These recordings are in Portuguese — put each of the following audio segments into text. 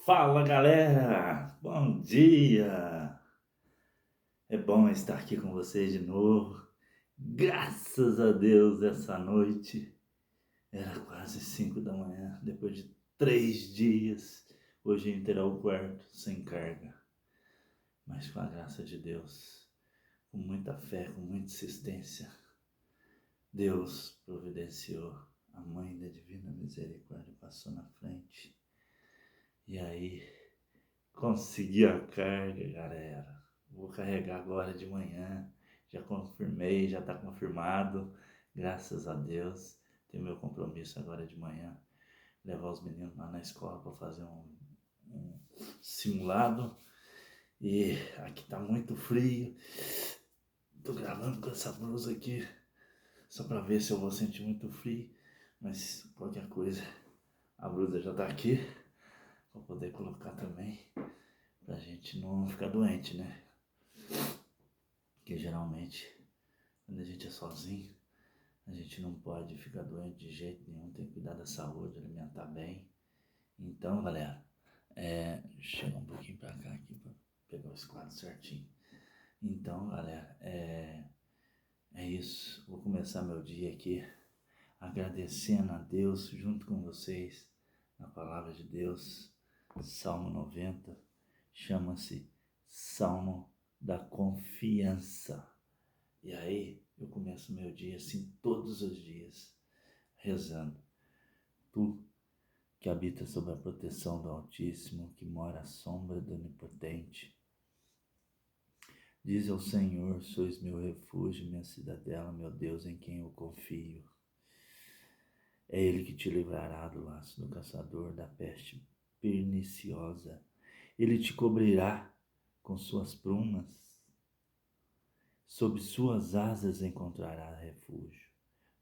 Fala galera, bom dia! É bom estar aqui com vocês de novo. Graças a Deus, essa noite era quase 5 da manhã, depois de 3 dias. Hoje entrará o quarto sem carga, mas com a graça de Deus, com muita fé, com muita insistência, Deus providenciou. A Mãe da Divina Misericórdia passou na frente. E aí, consegui a carga, galera. Vou carregar agora de manhã. Já confirmei, já está confirmado. Graças a Deus. Tenho meu compromisso agora de manhã. Levar os meninos lá na escola para fazer um simulado. E aqui está muito frio. Tô gravando com essa blusa aqui só para ver se eu vou sentir muito frio. Mas qualquer coisa, a blusa já está aqui. Vou poder colocar também. Pra gente não ficar doente, né? Porque geralmente, quando a gente é sozinho, a gente não pode ficar doente de jeito nenhum, tem que cuidar da saúde, alimentar bem. Então, galera, chega um pouquinho pra cá aqui pra pegar o quadro certinho. Então, galera, é isso. Vou começar meu dia aqui agradecendo a Deus junto com vocês na palavra de Deus. Salmo 90 chama-se Salmo da Confiança. E aí eu começo meu dia assim todos os dias, rezando. Tu que habita sob a proteção do Altíssimo, que mora à sombra do Onipotente, diz ao Senhor: sois meu refúgio, minha cidadela, meu Deus em quem eu confio. É Ele que te livrará do laço do caçador, da peste perniciosa. Ele te cobrirá com suas plumas. Sob suas asas encontrarás refúgio.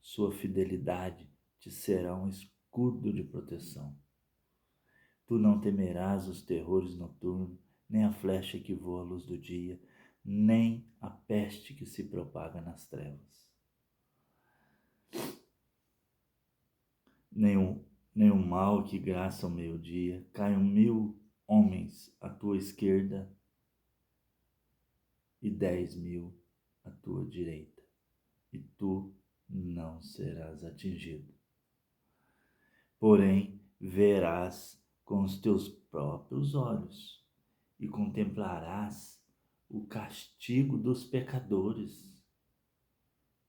Sua fidelidade te será um escudo de proteção. Tu não temerás os terrores noturnos, nem a flecha que voa à luz do dia, nem a peste que se propaga nas trevas. Nem o mal que graça ao meio-dia. Caiam 1000 homens à tua esquerda e 10.000 à tua direita, e tu não serás atingido. Porém, verás com os teus próprios olhos e contemplarás o castigo dos pecadores,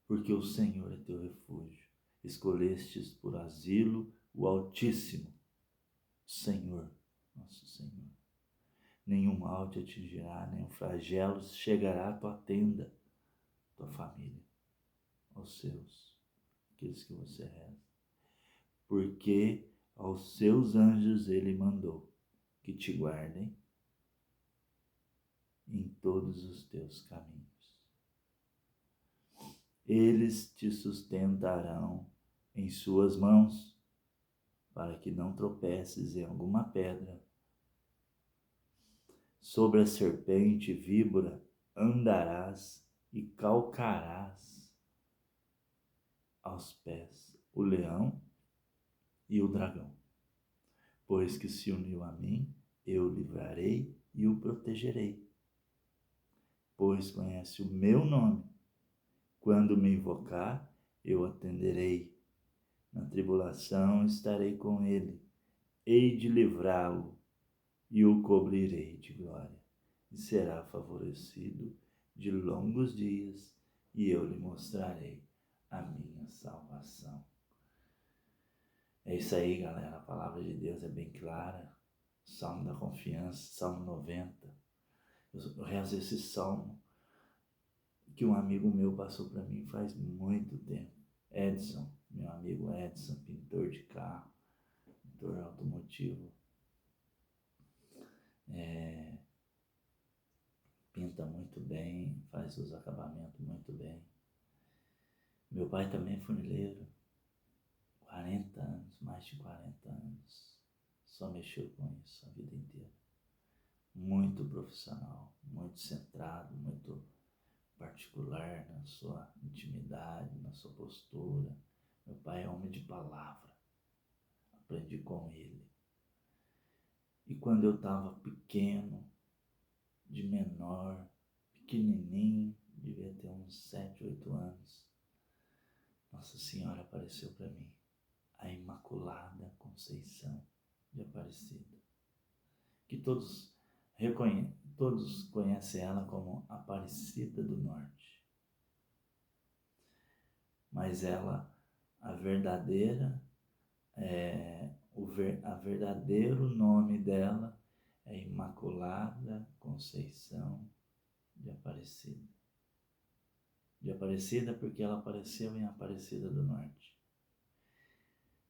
porque o Senhor é teu refúgio. Escolestes por asilo o Altíssimo, Senhor, nosso Senhor. Nenhum mal te atingirá, nenhum flagelo chegará à tua tenda, tua família, aos seus, aqueles que você reza. Porque aos seus anjos ele mandou que te guardem em todos os teus caminhos. Eles te sustentarão em suas mãos, para que não tropeces em alguma pedra. Sobre a serpente e víbora andarás e calcarás aos pés o leão e o dragão. Pois que se uniu a mim, eu o livrarei e o protegerei. Pois conhece o meu nome. Quando me invocar, eu atenderei. Na tribulação estarei com ele. Hei de livrá-lo e o cobrirei de glória. E será favorecido de longos dias, e eu lhe mostrarei a minha salvação. É isso aí, galera. A palavra de Deus é bem clara. Salmo da confiança, Salmo 90. Eu rezo esse salmo que um amigo meu passou para mim faz muito tempo. Edson, meu amigo Edson, pintor de carro, pintor automotivo. Pinta muito bem, faz os acabamentos muito bem. Meu pai também é funileiro, 40 anos, mais de 40 anos. Só mexeu com isso a vida inteira. Muito profissional, muito centrado, muito particular na sua intimidade, na sua postura. Meu pai é homem de palavra, aprendi com ele. E quando eu estava pequeno, de menor, pequenininho, devia ter uns 7, 8 anos, Nossa Senhora apareceu para mim, a Imaculada Conceição de Aparecida, que todos conhecem ela como Aparecida do Norte. Mas ela, a verdadeira, a verdadeiro nome dela é Imaculada Conceição de Aparecida. De Aparecida porque ela apareceu em Aparecida do Norte.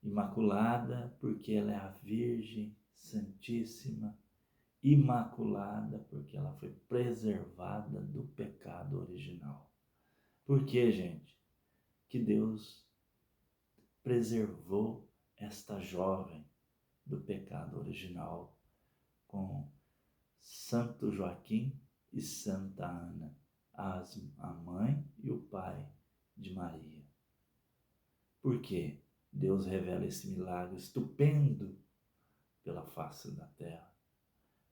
Imaculada porque ela é a Virgem Santíssima. Imaculada porque ela foi preservada do pecado original. Por quê, gente? Que Deus preservou esta jovem do pecado original com Santo Joaquim e Santa Ana, a mãe e o pai de Maria. Por quê? Deus revela esse milagre estupendo pela face da terra.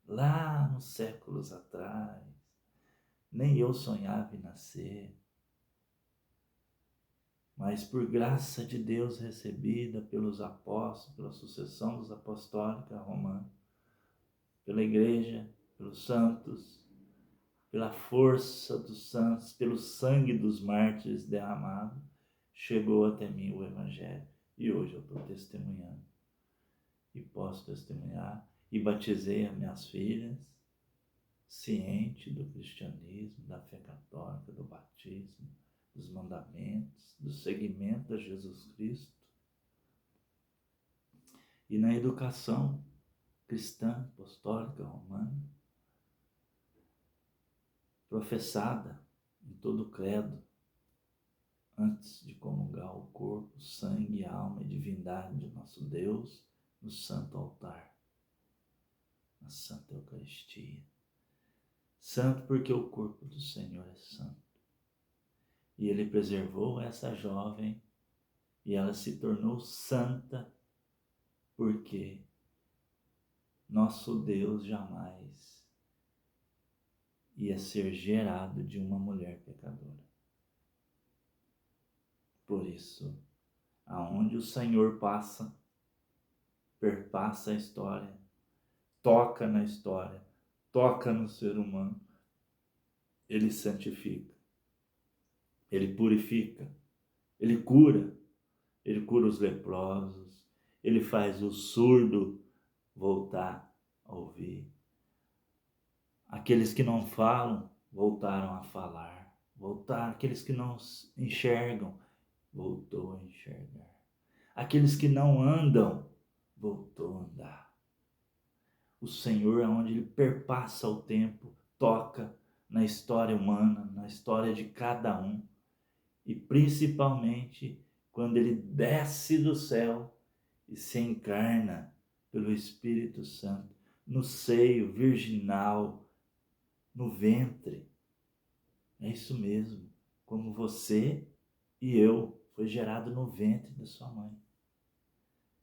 Lá nos séculos atrás, nem eu sonhava em nascer, mas por graça de Deus recebida pelos apóstolos, pela sucessão dos apostólica romana, pela igreja, pelos santos, pela força dos santos, pelo sangue dos mártires derramado, chegou até mim o Evangelho. E hoje eu estou testemunhando. E posso testemunhar. E batizei as minhas filhas, ciente do cristianismo, da fé católica, do batismo, dos mandamentos, do seguimento a Jesus Cristo. E na educação cristã, apostólica, romana, professada em todo o credo, antes de comungar o corpo, sangue, alma e divindade de nosso Deus no santo altar, na Santa Eucaristia. Santo porque o corpo do Senhor é santo. E Ele preservou essa jovem e ela se tornou santa porque nosso Deus jamais ia ser gerado de uma mulher pecadora. Por isso, aonde o Senhor passa, perpassa a história, toca na história, toca no ser humano, Ele santifica, Ele purifica, Ele cura os leprosos, Ele faz o surdo voltar a ouvir. Aqueles que não falam, voltaram a falar. Aqueles que não enxergam, voltou a enxergar. Aqueles que não andam, voltou a andar. O Senhor, aonde Ele perpassa o tempo, toca na história humana, na história de cada um. E principalmente quando Ele desce do céu e se encarna pelo Espírito Santo no seio virginal, no ventre. É isso mesmo, como você e eu foi gerado no ventre da sua mãe.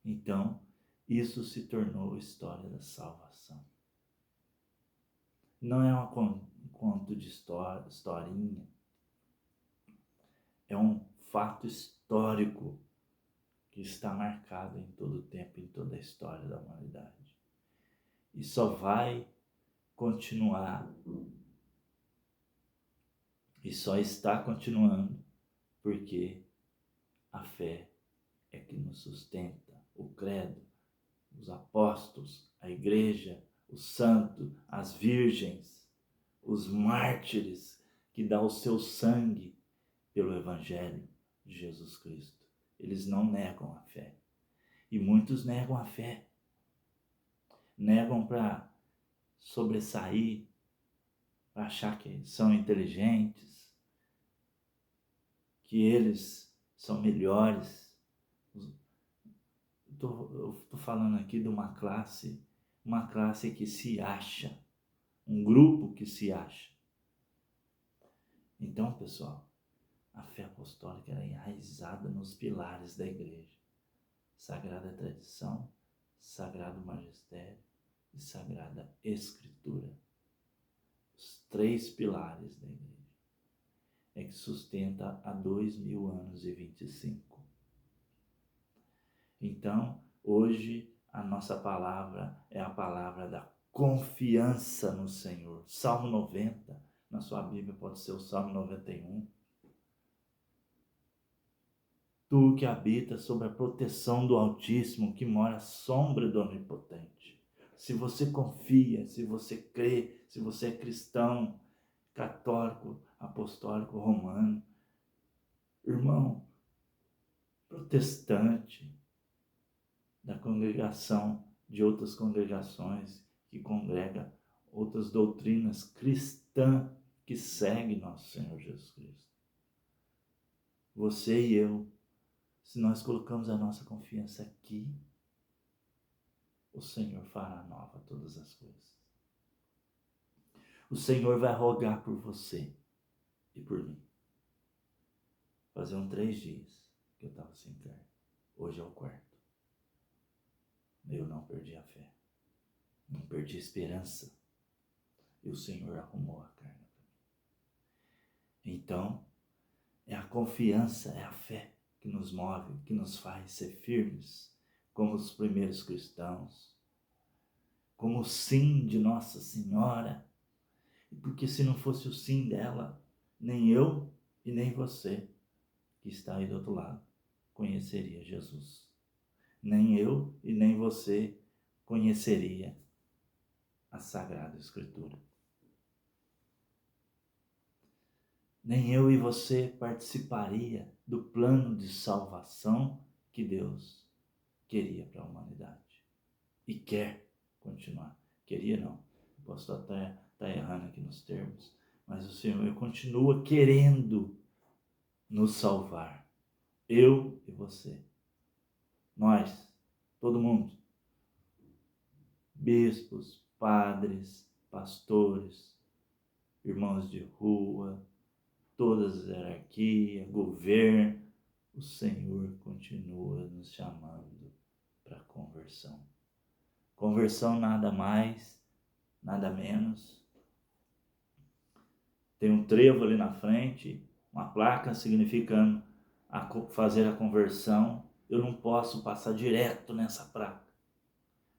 Então, isso se tornou história da salvação. Não é um conto de historinha. É um fato histórico que está marcado em todo o tempo, em toda a história da humanidade. E só vai continuar, e só está continuando, porque a fé é que nos sustenta, o credo, os apóstolos, a igreja, os santos, as virgens, os mártires que dão o seu sangue pelo Evangelho de Jesus Cristo. Eles não negam a fé. E muitos negam a fé. Negam para sobressair, para achar que são inteligentes, que eles são melhores. Eu estou falando aqui de uma classe que se acha, um grupo que se acha. Então, pessoal, a fé apostólica é enraizada nos pilares da igreja. Sagrada tradição, sagrado magistério, e Sagrada Escritura. Os 3 pilares da igreja. É que sustenta há 2000 anos e 25. Então, hoje, a nossa palavra é a palavra da confiança no Senhor. Salmo 90, na sua Bíblia pode ser o Salmo 91. Tu que habitas sob a proteção do Altíssimo, que mora à sombra do Onipotente. Se você confia, se você crê, se você é cristão, católico, apostólico, romano, irmão, protestante, da congregação, de outras congregações, que congrega outras doutrinas cristãs que seguem nosso Senhor Jesus Cristo. Você e eu, se nós colocamos a nossa confiança aqui, o Senhor fará nova todas as coisas. O Senhor vai rogar por você e por mim. Faziam 3 dias que eu estava sem carne. Hoje é o 4º. Eu não perdi a fé. Não perdi a esperança. E o Senhor arrumou a carne para mim. Então, é a confiança, é a fé que nos move, que nos faz ser firmes, como os primeiros cristãos, como o sim de Nossa Senhora. Porque se não fosse o sim dela, nem eu e nem você, que está aí do outro lado, conheceria Jesus. Nem eu e nem você conheceria a Sagrada Escritura. Nem eu e você participaria do plano de salvação que Deus queria para a humanidade. E quer continuar. Queria não. Posso até estar errando aqui nos termos. Mas o Senhor continua querendo nos salvar. Eu e você. Nós. Todo mundo. Bispos, padres, pastores, irmãos de rua, todas as hierarquias, governo, o Senhor continua nos chamando para a conversão. Conversão nada mais, nada menos. Tem um trevo ali na frente, uma placa significando fazer a conversão. Eu não posso passar direto nessa placa,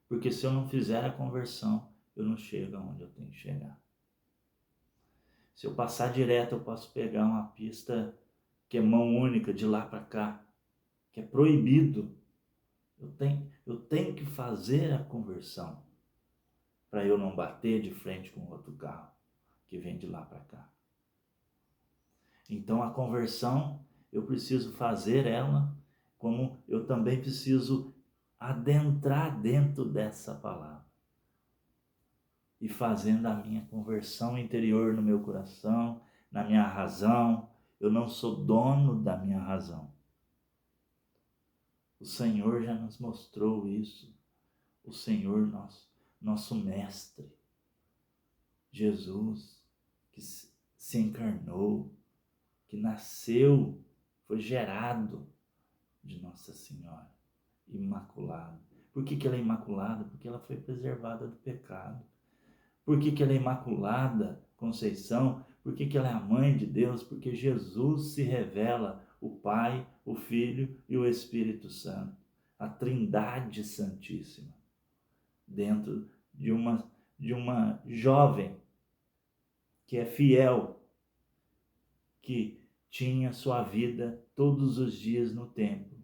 porque se eu não fizer a conversão, eu não chego aonde eu tenho que chegar. Se eu passar direto, eu posso pegar uma pista que é mão única, de lá para cá, que é proibido. Eu tenho que fazer a conversão para eu não bater de frente com outro carro que vem de lá para cá. Então a conversão, eu preciso fazer ela, como eu também preciso adentrar dentro dessa palavra. E fazendo a minha conversão interior no meu coração, na minha razão. Eu não sou dono da minha razão. O Senhor já nos mostrou isso. O Senhor, nosso mestre, Jesus, que se encarnou, que nasceu, foi gerado de Nossa Senhora, imaculada. Por que ela é imaculada? Porque ela foi preservada do pecado. Por que ela é imaculada, Conceição? Por que ela é a mãe de Deus? Porque Jesus se revela o Pai, o Filho e o Espírito Santo, a Trindade Santíssima, dentro de uma jovem que é fiel, que tinha sua vida todos os dias no templo.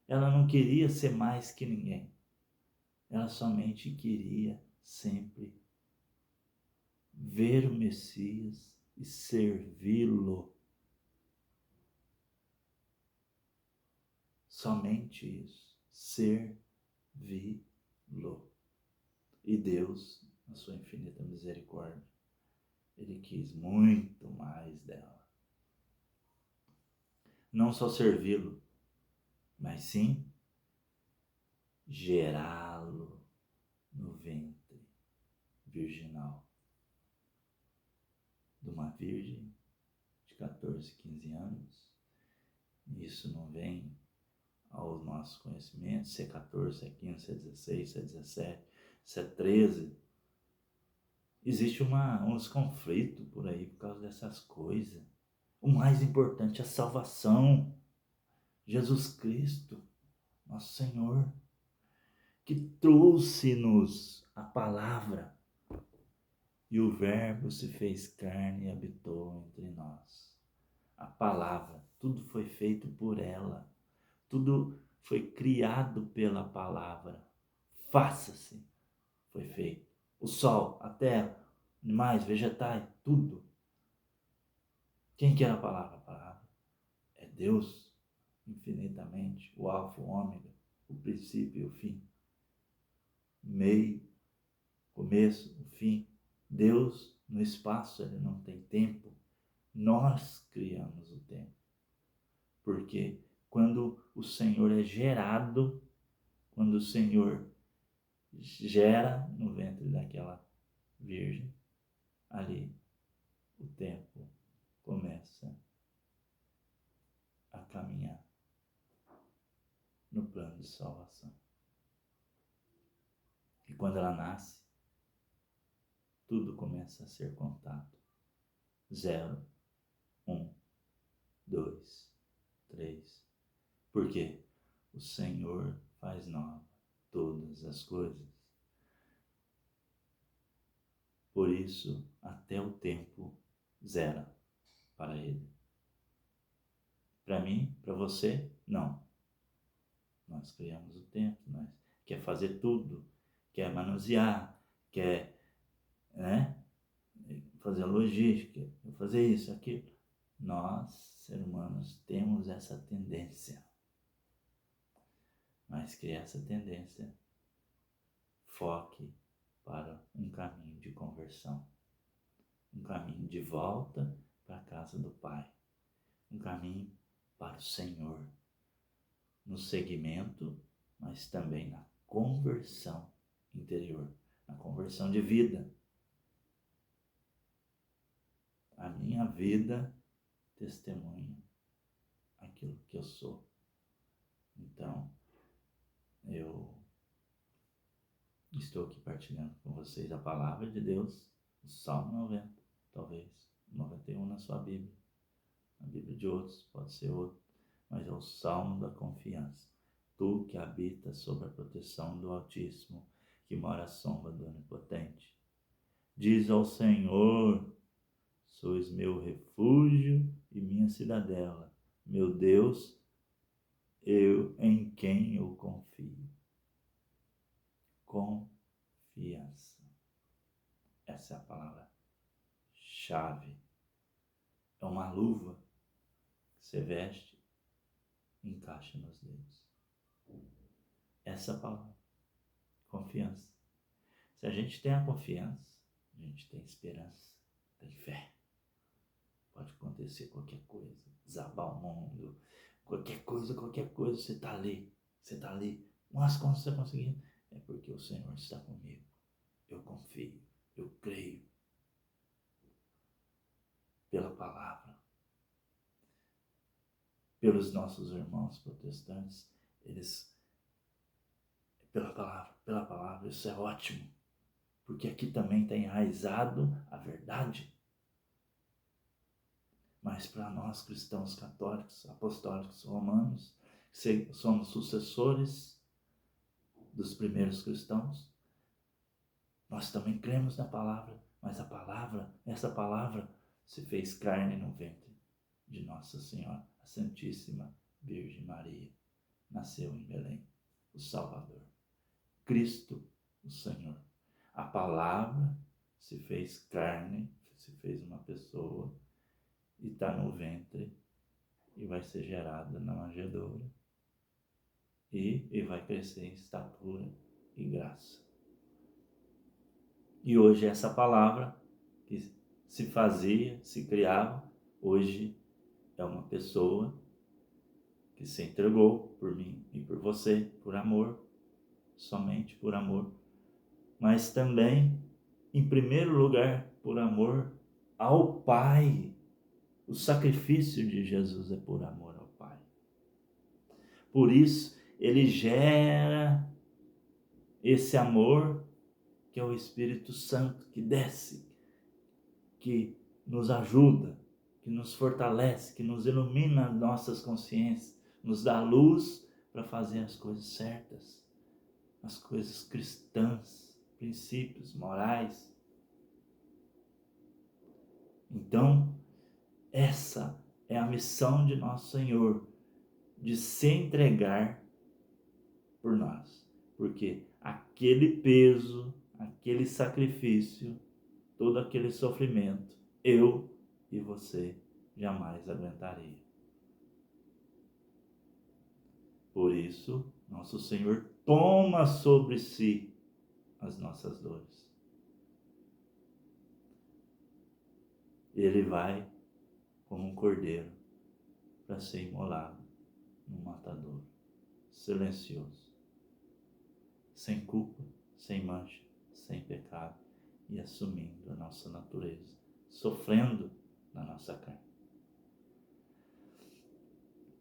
Ela não queria ser mais que ninguém. Ela somente queria sempre ver o Messias e servi-lo. Somente isso. Servi-lo. E Deus, na sua infinita misericórdia, Ele quis muito mais dela. Não só servi-lo, mas sim gerá-lo no ventre virginal de uma virgem de 14, 15 anos. Isso não vem ao nosso conhecimento, se é 14, se é 15, se é 16, se é 17, se é 13. Existe uns conflitos por aí por causa dessas coisas. O mais importante é a salvação. Jesus Cristo, nosso Senhor, que trouxe-nos a palavra. E o Verbo se fez carne e habitou entre nós. A palavra, tudo foi feito por ela. Tudo foi criado pela palavra. Faça-se, foi feito. O sol, a terra, animais, vegetais, tudo. Quem que era a palavra? A palavra é Deus, infinitamente, o alfa, o ômega, o princípio e o fim. Meio, começo, o fim. Deus, no espaço, ele não tem tempo. Nós criamos o tempo. Porque quando o Senhor é gerado, quando o Senhor gera no ventre daquela virgem, ali o tempo começa a caminhar no plano de salvação. E quando ela nasce, tudo começa a ser contado. 0, 1, 2, 3. Por quê? O Senhor faz nova todas as coisas. Por isso, até o tempo zera para Ele. Para mim, para você, não. Nós criamos o tempo, nós quer fazer tudo, quer manusear, quer, né, fazer a logística, fazer isso, aquilo. Nós, seres humanos, temos essa tendência. Mas que essa tendência foque para um caminho de conversão, um caminho de volta para a casa do Pai, um caminho para o Senhor, no seguimento, mas também na conversão interior, na conversão de vida. A minha vida testemunha aquilo que eu sou. Então, eu estou aqui partilhando com vocês a palavra de Deus, o Salmo 90, talvez 91 na sua Bíblia. A Bíblia de outros, pode ser outro, mas é o Salmo da confiança. Tu que habitas sob a proteção do Altíssimo, que mora à sombra do Onipotente. Diz ao Senhor: sois meu refúgio e minha cidadela, meu Deus, em quem eu confio. Confiança. Essa é a palavra-chave. É uma luva que você veste e encaixa nos dedos. Essa é a palavra. Confiança. Se a gente tem a confiança, a gente tem esperança, tem fé. Pode acontecer qualquer coisa, desabar o mundo, qualquer coisa, você está ali. Mas como você está conseguindo? É porque o Senhor está comigo. Eu confio, eu creio. Pela palavra. Pelos nossos irmãos protestantes, pela palavra, isso é ótimo. Porque aqui também está enraizado a verdade. Mas para nós cristãos católicos, apostólicos, romanos, somos sucessores dos primeiros cristãos, nós também cremos na palavra, mas essa palavra se fez carne no ventre de Nossa Senhora, a Santíssima Virgem Maria. Nasceu em Belém, o Salvador, Cristo, o Senhor. A palavra se fez carne, se fez uma pessoa, e está no ventre e vai ser gerada na manjedoura e vai crescer em estatura e graça. E hoje essa palavra que se fazia, se criava, hoje é uma pessoa que se entregou por mim e por você, por amor, somente por amor, mas também, em primeiro lugar, por amor ao Pai. O sacrifício de Jesus é por amor ao Pai. Por isso, ele gera esse amor que é o Espírito Santo que desce, que nos ajuda, que nos fortalece, que nos ilumina nossas consciências, nos dá luz para fazer as coisas certas, as coisas cristãs, princípios morais. Então, essa é a missão de nosso Senhor, de se entregar por nós. Porque aquele peso, aquele sacrifício, todo aquele sofrimento, eu e você jamais aguentaria. Por isso, nosso Senhor toma sobre si as nossas dores. Ele vai como um cordeiro para ser imolado no matadouro, silencioso, sem culpa, sem mancha, sem pecado e assumindo a nossa natureza, sofrendo na nossa carne.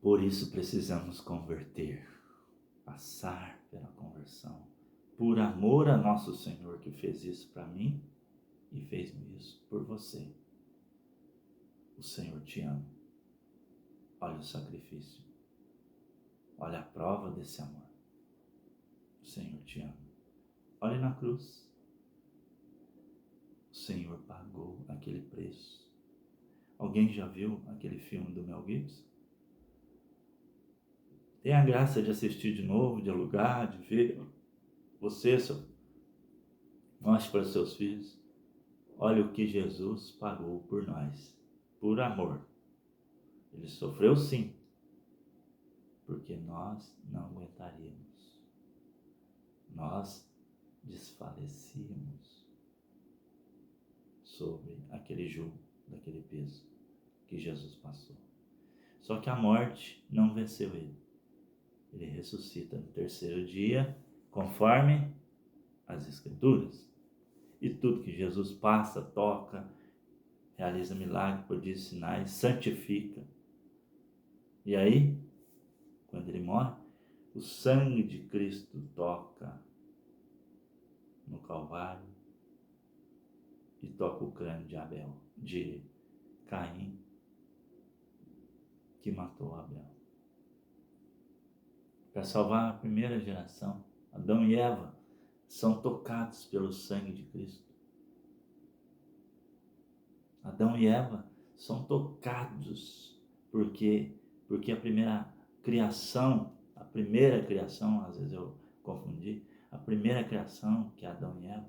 Por isso precisamos converter, passar pela conversão, por amor a nosso Senhor que fez isso para mim e fez isso por você. O Senhor te ama. Olha o sacrifício. Olha a prova desse amor. O Senhor te ama. Olhe na cruz. O Senhor pagou aquele preço. Alguém já viu aquele filme do Mel Gibson? Tem a graça de assistir de novo, de alugar, de ver. Você, mostre para seus filhos. Olha o que Jesus pagou por nós. Por amor. Ele sofreu sim. Porque nós não aguentaríamos. Nós desfalecíamos sobre aquele jugo, daquele peso que Jesus passou. Só que a morte não venceu ele. Ele ressuscita no terceiro dia, conforme as Escrituras. E tudo que Jesus passa, toca, realiza milagres, prodígios, sinais, santifica. E aí, quando ele morre, o sangue de Cristo toca no Calvário e toca o crânio de Caim, que matou Abel. Para salvar a primeira geração, Adão e Eva são tocados pelo sangue de Cristo. Adão e Eva são tocados porque a primeira criação, às vezes eu confundi, a primeira criação, que é Adão e Eva,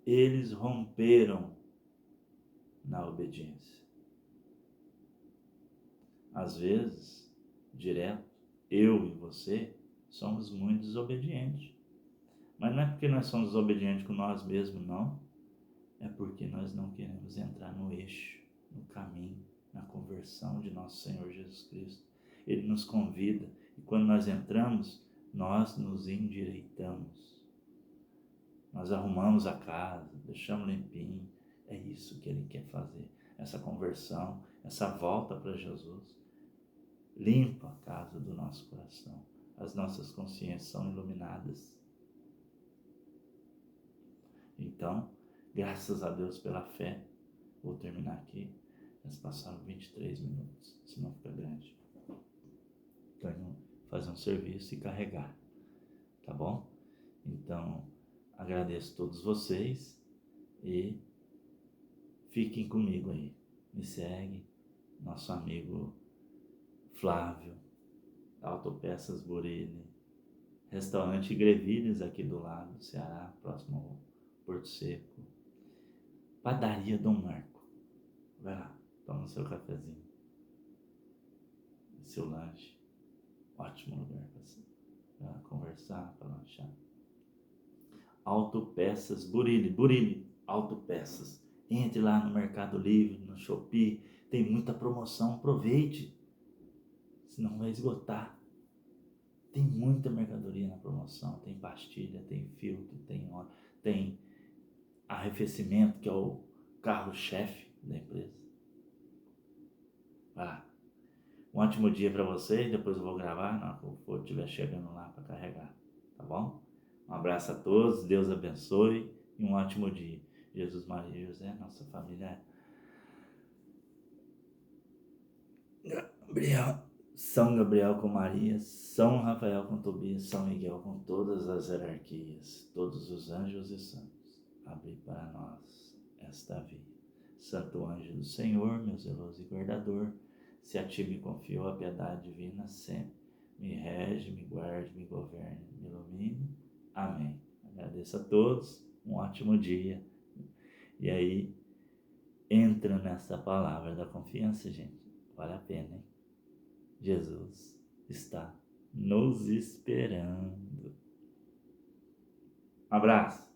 eles romperam na obediência. Às vezes, direto, eu e você somos muito desobedientes. Mas não é porque nós somos desobedientes com nós mesmos, não. É porque nós não queremos entrar no eixo, no caminho, na conversão de nosso Senhor Jesus Cristo. Ele nos convida e quando nós entramos, nós nos endireitamos. Nós arrumamos a casa, deixamos limpinho. É isso que Ele quer fazer. Essa conversão, essa volta para Jesus. Limpa a casa do nosso coração. As nossas consciências são iluminadas. Então, graças a Deus pela fé. Vou terminar aqui. Já passaram 23 minutos, senão fica grande. Então, fazer um serviço e carregar. Tá bom? Então, agradeço a todos vocês e fiquem comigo aí. Me segue, nosso amigo Flávio, Autopeças Burini, Restaurante Grevilhas aqui do lado do Ceará, próximo ao Porto Seco. Padaria Dom Marco. Vai lá, toma seu cafezinho, seu lanche. Ótimo lugar para conversar, para lanchar. Autopeças Burini, Autopeças. Entre lá no Mercado Livre, no Shopee, tem muita promoção, aproveite, senão vai esgotar. Tem muita mercadoria na promoção, tem pastilha, tem filtro, tem arrefecimento, que é o carro-chefe da empresa. Vai lá. Um ótimo dia para vocês, depois eu vou gravar na hora que eu estiver chegando lá para carregar, tá bom? Um abraço a todos, Deus abençoe e um ótimo dia. Jesus, Maria e José, nossa família. Gabriel, São Gabriel com Maria, São Rafael com Tobias, São Miguel com todas as hierarquias, todos os anjos e santos, abri para nós esta via. Santo anjo do Senhor, meu zeloso e guardador, se a ti me confiou a piedade divina sempre, me rege, me guarde, me governe, me ilumine. Amém. Agradeço a todos, um ótimo dia. E aí, entra nessa palavra da confiança, gente. Vale a pena, hein? Jesus está nos esperando. Um abraço.